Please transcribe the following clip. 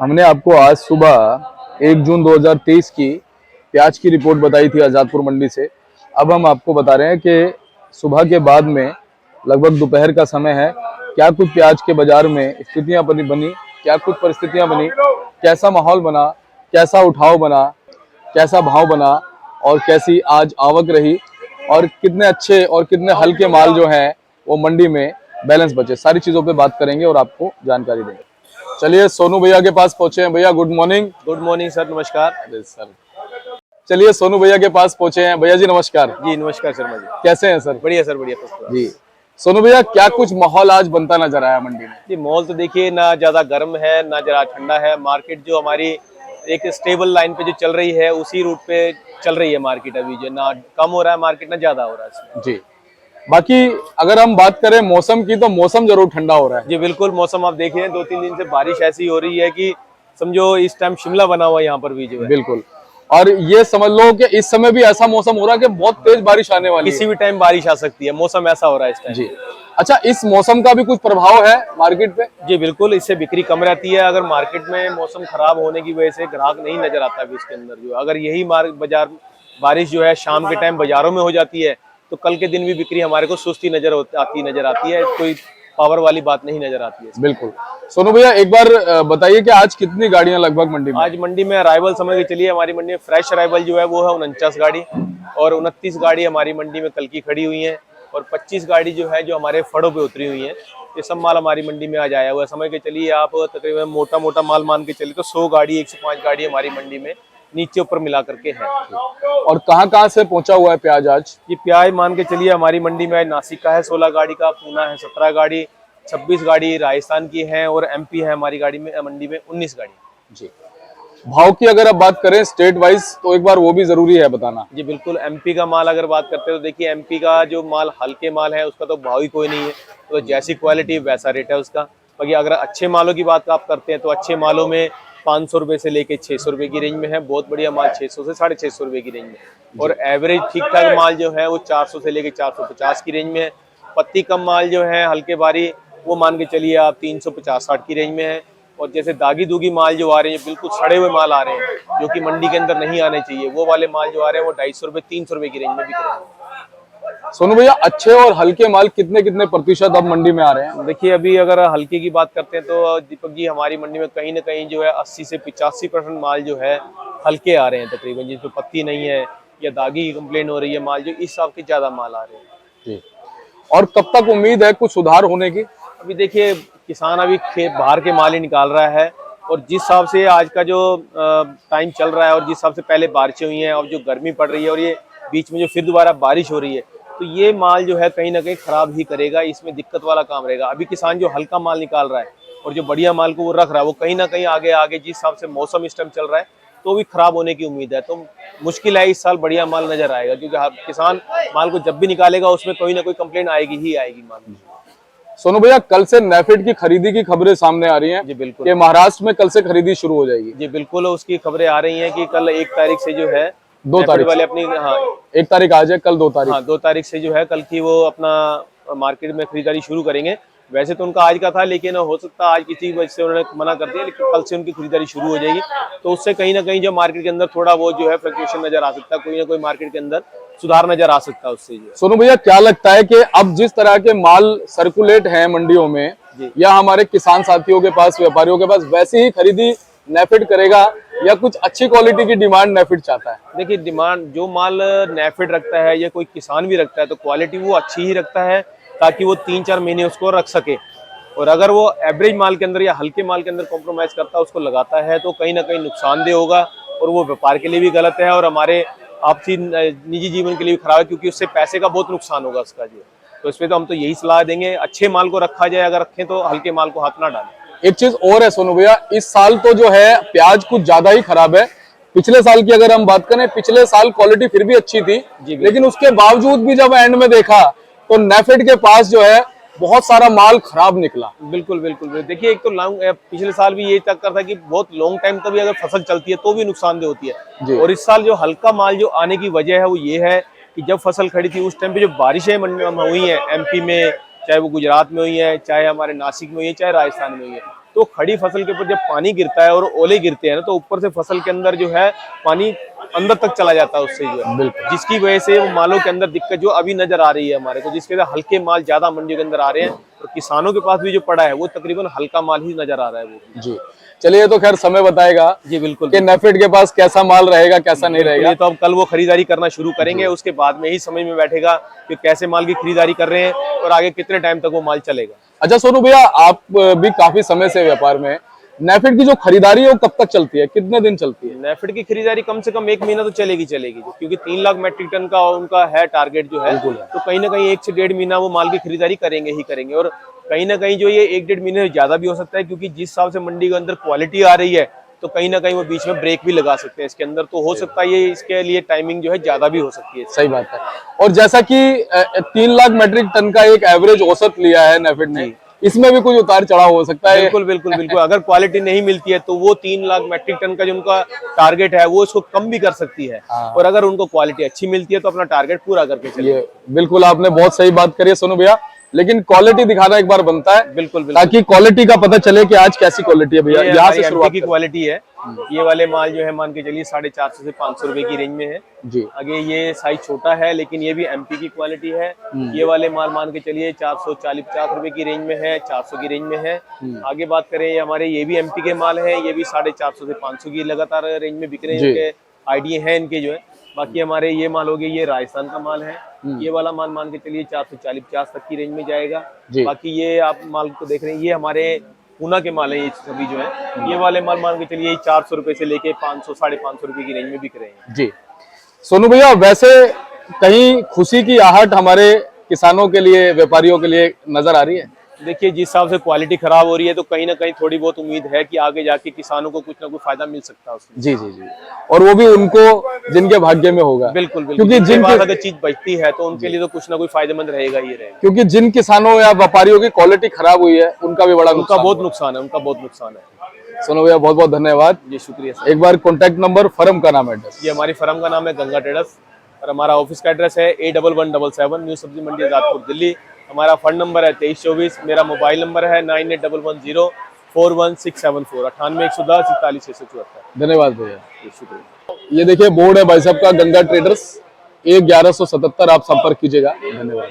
हमने आपको आज सुबह 1 जून 2023 की प्याज की रिपोर्ट बताई थी आज़ादपुर मंडी से। अब हम आपको बता रहे हैं कि सुबह के बाद में लगभग दोपहर का समय है, क्या कुछ प्याज के बाजार में स्थितियां बनी, क्या कुछ परिस्थितियां बनी, कैसा माहौल बना, कैसा उठाव बना, कैसा भाव बना और कैसी आज आवक रही और कितने अच्छे और कितने हल्के माल जो हैं वो मंडी में बैलेंस बचे, सारी चीज़ों पे बात करेंगे और आपको जानकारी देंगे। चलिए सोनू भैया के पास पहुंचे हैं। भैया good morning. Good morning sir, नमस्कार। अरे सर, चलिए सोनू भैया के पास पहुंचे हैं। भैया जी नमस्कार। जी नमस्कार शर्मा जी। कैसे हैं सर? बढ़िया सर, बढ़िया फर्स्ट क्लास। जी सोनू भैया, क्या कुछ माहौल आज बनता नजर आया मंडी में? जी मॉल तो देखिए ना ज्यादा गर्म है ना ज्यादा ठंडा है। मार्केट जो हमारी एक स्टेबल लाइन पे जो चल रही है उसी रूट पे चल रही है मार्केट। अभी जो ना कम हो रहा है मार्केट ना ज्यादा हो रहा है इसमें। जी, बाकी अगर हम बात करें मौसम की तो मौसम जरूर ठंडा हो रहा है। जी बिल्कुल, मौसम आप देखिए 2-3 दिन से बारिश ऐसी हो रही है कि समझो इस टाइम शिमला बना हुआ है यहाँ पर भी जो है। बिल्कुल, और ये समझ लो कि इस समय भी ऐसा मौसम हो रहा है कि बहुत तेज बारिश आने वाली है। किसी भी टाइम बारिश आ सकती है, मौसम ऐसा हो रहा है इस टाइम। जी, अच्छा, इस मौसम का भी कुछ प्रभाव है मार्केट पे? जी बिल्कुल, इससे बिक्री कम रहती है। अगर मार्केट में मौसम खराब होने की वजह से ग्राहक नहीं नजर आता है इसके अंदर जो, अगर यही बाजार बारिश जो है शाम के टाइम बाजारों में हो जाती है तो कल के दिन भी बिक्री हमारे को सुस्ती नजर आती है, कोई पावर वाली बात नहीं नजर आती है। बिल्कुल। सोनू भैया एक बार बताइए कि आज कितनी गाड़ियां लगभग मंडी में? आज मंडी में अराइवल समझ के चलिए, हमारी मंडी में फ्रेश अराइवल जो है वो है 49 गाड़ी और 29 गाड़ी हमारी मंडी में कल की खड़ी हुई है और 25 गाड़ी जो है जो हमारे फड़ों पे उतरी हुई है। ये सब माल हमारी मंडी में आज आया हुआ है। समझ के चलिए आप तकरीबन मोटा मोटा माल मान के चलिए तो 100 गाड़ी 105 गाड़ी हमारी मंडी में नीचे ऊपर मिला करके है। और कहाँ से पहुंचा हुआ है प्याज आज? ये प्याज मान के चलिए हमारी मंडी में नासिक का है 16 गाड़ी का, पूना है 17 गाड़ी, 26 गाड़ी राजस्थान की है और एमपी है हमारी गाड़ी में मंडी में 19 गाड़ी। जी, भाव की अगर आप बात करें स्टेट वाइज तो एक बार वो भी जरूरी है बताना। जी बिल्कुल, एमपी का माल अगर बात करते हैं तो देखिए एमपी का जो माल हल्के माल है उसका तो भाव ही कोई नहीं है, तो जैसी क्वालिटी वैसा रेट है उसका। बाकी अगर अच्छे मालों की बात आप करते हैं तो अच्छे मालों में 500 रुपए से लेके 600 रुपए की रेंज में है। बहुत बढ़िया माल 600 से 650 रुपए की रेंज में, और एवरेज ठीक ठाक माल जो है वो 400 से लेके 450 की रेंज में है। पत्ती कम माल जो है हल्के भारी वो मान के चलिए आप 350-60 की रेंज में है। और जैसे दागी दूगी माल जो आ रहे हैं बिल्कुल सड़े हुए माल आ रहे हैं जो कि मंडी के अंदर नहीं आने चाहिए, वो वाले माल जो आ रहे हैं वो 250 रुपए 300 रुपए की रेंज में बिक रहे हैं। सोनू भैया, अच्छे और हल्के माल कितने प्रतिशत अब मंडी में आ रहे हैं? देखिए अभी अगर हल्के की बात करते हैं तो दीपक जी हमारी मंडी में कहीं ना कहीं जो है 80 से 85% माल जो है हल्के आ रहे हैं तकरीबन, जिसमें पत्ती नहीं है या दागी की कंप्लेन हो रही है माल जो, इस हिसाब के ज्यादा माल आ रहे हैं। जी, और कब तक उम्मीद है कुछ सुधार होने की? अभी देखिए किसान अभी खेत बाहर के माल ही निकाल रहा है और जिस हिसाब से आज का जो टाइम चल रहा है और जिस हिसाब से पहले बारिशें हुई हैं और जो गर्मी पड़ रही है और ये बीच में जो फिर दोबारा बारिश हो रही है तो ये माल जो है कहीं ना कहीं खराब ही करेगा, इसमें दिक्कत वाला काम रहेगा। अभी किसान जो हल्का माल निकाल रहा है और जो बढ़िया माल को वो रख रहा है वो कहीं ना कहीं आगे आगे जिस हिसाब से मौसम इस टाइम चल रहा है तो भी खराब होने की उम्मीद है। तो मुश्किल है इस साल बढ़िया माल नजर आएगा, क्योंकि किसान माल को जब भी निकालेगा उसमें कोई ना कोई कंप्लेंट आएगी ही आएगी माल में। सोनू भैया, कल से नेफेड की खरीदी की खबरें सामने आ रही हैं। जी बिल्कुल, कि महाराष्ट्र में कल से खरीदी शुरू हो जाएगी। जी बिल्कुल, उसकी खबरें आ रही हैं कि कल 1 तारीख से जो है 2 तारीख वाले अपनी, हाँ 1 तारीख आज है, कल 2 तारीख। हाँ 2 तारीख से जो है कल की वो अपना मार्केट में खरीदारी शुरू करेंगे। वैसे तो उनका आज का था लेकिन हो सकता है आज किसी वजह से उन्होंने मना कर दिया, लेकिन कल से उनकी खरीदारी शुरू हो जाएगी। तो उससे कहीं ना कहीं जो मार्केट के अंदर थोड़ा वो जो है फ्लक्चुएशन नजर आ सकता है, कोई ना कोई मार्केट के अंदर सुधार नजर आ सकता है उससे। जो सोनू भैया, क्या लगता है कि अब जिस तरह के माल सर्कुलेट हैं मंडियों में या हमारे किसान साथियों के पास, व्यापारियों के पास, वैसी ही खरीदी नेफेड करेगा या कुछ अच्छी क्वालिटी की डिमांड नेफेड चाहता है? देखिए डिमांड जो माल नेफेड रखता है या कोई किसान भी रखता है तो क्वालिटी वो अच्छी ही रखता है ताकि वो 3-4 महीने उसको रख सके। और अगर वो एवरेज माल के अंदर या हल्के माल के अंदर कॉम्प्रोमाइज करता है उसको लगाता है तो कहीं ना कहीं नुकसानदेह होगा और वो व्यापार के लिए भी गलत है और हमारे आपसी निजी जीवन के लिए भी खराब है, क्योंकि उससे पैसे का बहुत नुकसान होगा उसका जो। तो इसमें तो हम तो यही सलाह देंगे अच्छे माल को रखा जाए, अगर रखें तो हल्के माल को हाथ ना डालें। एक चीज और है सोनू भैया, इस साल तो जो है प्याज कुछ ज्यादा ही खराब है। पिछले साल की अगर हम बात करें, पिछले साल क्वालिटी फिर भी अच्छी थी, लेकिन उसके बावजूद भी जब एंड में देखा तो नेफेड के पास जो है बहुत सारा माल खराब निकला। बिल्कुल बिल्कुल, देखिए एक तो पिछले साल भी यही तक था कि बहुत लॉन्ग टाइम तक भी अगर फसल चलती है तो भी नुकसानदेह होती है। और इस साल जो हल्का माल जो आने की वजह है वो ये है कि जब फसल खड़ी थी उस टाइम पे जो बारिशें हुई हैं एमपी में, चाहे वो गुजरात में हुई है, चाहे हमारे नासिक में हुई है, चाहे राजस्थान में हुई है, तो खड़ी फसल के ऊपर जब पानी गिरता है और ओले गिरते हैं ना, तो ऊपर से फसल के अंदर जो है पानी अंदर तक चला जाता है उससे जो है, जिसकी वजह से वो मालों के अंदर दिक्कत जो अभी नजर आ रही है हमारे को, जिसके वजह हल्के माल ज्यादा मंडियों के अंदर आ रहे हैं। और किसानों के पास भी जो पड़ा है वो तकरीबन हल्का माल ही नजर आ रहा है वो। जी चलिए, तो खैर समय बताएगा जी बिल्कुल कि नेफेड के पास कैसा माल रहेगा कैसा नहीं रहेगा। ये तो अब कल वो खरीदारी करना शुरू करेंगे, उसके बाद में ही समझ में बैठेगा कि कैसे माल की खरीदारी कर रहे हैं और आगे कितने टाइम तक वो माल चलेगा। अच्छा सोनू भैया, आप भी काफी समय से व्यापार में, नेफेड की जो खरीदारी है वो कब तक चलती है, कितने दिन चलती है? नेफेड की खरीदारी कम से कम 1 महीना तो चलेगी क्योंकि 3 लाख मेट्रिक टन का उनका है टारगेट जो है, तो कहीं ना कहीं 1 से 1.5 महीना वो माल की खरीदारी करेंगे ही करेंगे। और कहीं ना कहीं जो ये 1-1.5 महीने से ज्यादा भी हो सकता है, क्योंकि जिस हिसाब से मंडी के अंदर क्वालिटी आ रही है तो कहीं ना कहीं वो बीच में ब्रेक भी लगा सकते हैं इसके अंदर, तो हो सकता है ये इसके लिए टाइमिंग जो है ज्यादा भी हो सकती है। सही बात है। और जैसा कि 3 लाख मेट्रिक टन का एक एवरेज औसत लिया है नेफेड ने, इसमें भी कुछ उतार चढ़ाव हो सकता है। बिल्कुल बिल्कुल बिल्कुल अगर क्वालिटी नहीं मिलती है तो वो 3 लाख मेट्रिक टन का जो उनका टारगेट है वो उसको कम भी कर सकती है। और अगर उनको क्वालिटी अच्छी मिलती है तो अपना टारगेट पूरा करके चलिए। बिल्कुल आपने बहुत सही बात करी है सोनू भैया, लेकिन क्वालिटी दिखाना एक बार बनता है। बिल्कुल ताकि क्वालिटी का पता चले कि आज कैसी क्वालिटी है भैया। यहाँ से शुरुआत की क्वालिटी है। ये वाले माल जो है मान के चलिए 450 से 500 रुपए की रेंज में है जी। आगे ये साइज छोटा है लेकिन ये भी एमपी की क्वालिटी है। ये वाले माल मान के चलिए 440-50 रुपए की रेंज में है, 400 की रेंज में है। आगे बात करें हमारे ये भी एमपी के माल है, ये भी 450 से 500 की लगातार रेंज में बिक रहे हैं, आइडिया है इनके जो है। बाकी हमारे ये माल हो गए, ये राजस्थान का माल है। ये वाला माल मान के चलिए 440-50 तक की रेंज में जाएगा। बाकी ये आप माल को देख रहे हैं, ये हमारे पूना के माल है, ये सभी जो है। ये वाले माल मान के चलिए 400 रुपए से लेके 500-550 रुपए की रेंज में बिक रहे हैं जी। सोनू भैया, वैसे कहीं खुशी की आहट हमारे किसानों के लिए, व्यापारियों के लिए नजर आ रही है? देखिए, जिस हिसाब से क्वालिटी खराब हो रही है तो कहीं ना कहीं थोड़ी बहुत उम्मीद है कि आगे जाके किसानों को कुछ ना कुछ फायदा मिल सकता है उसमें। जी जी जी, और वो भी उनको जिनके भाग्य में होगा। बिल्कुल बिल्कुल, क्योंकि जिनके पास अगर चीज बचती है तो उनके लिए तो कुछ ना कुछ फायदेमंद रहेगा ही रहेगा। क्योंकि जिन किसानों या व्यापारियों की क्वालिटी खराब हुई है उनका भी बड़ा बहुत नुकसान है, उनका बहुत नुकसान है। सोनू भैया बहुत बहुत धन्यवाद जी, शुक्रिया। एक बार कॉन्टैक्ट नंबर, फर्म का नाम, एड्रेस? ये हमारी फर्म का नाम है गंगा ट्रेडर्स और हमारा ऑफिस का एड्रेस है A1177 न्यू सब्जी मंडी आजादपुर दिल्ली। हमारा फंड नंबर है 2324। मेरा मोबाइल नंबर है 9811041674 98 110 41 674। धन्यवाद भैया, शुक्रिया। ये देखिए बोर्ड है भाई साहब का, गंगा ट्रेडर्स, 1177 आप संपर्क कीजिएगा। धन्यवाद।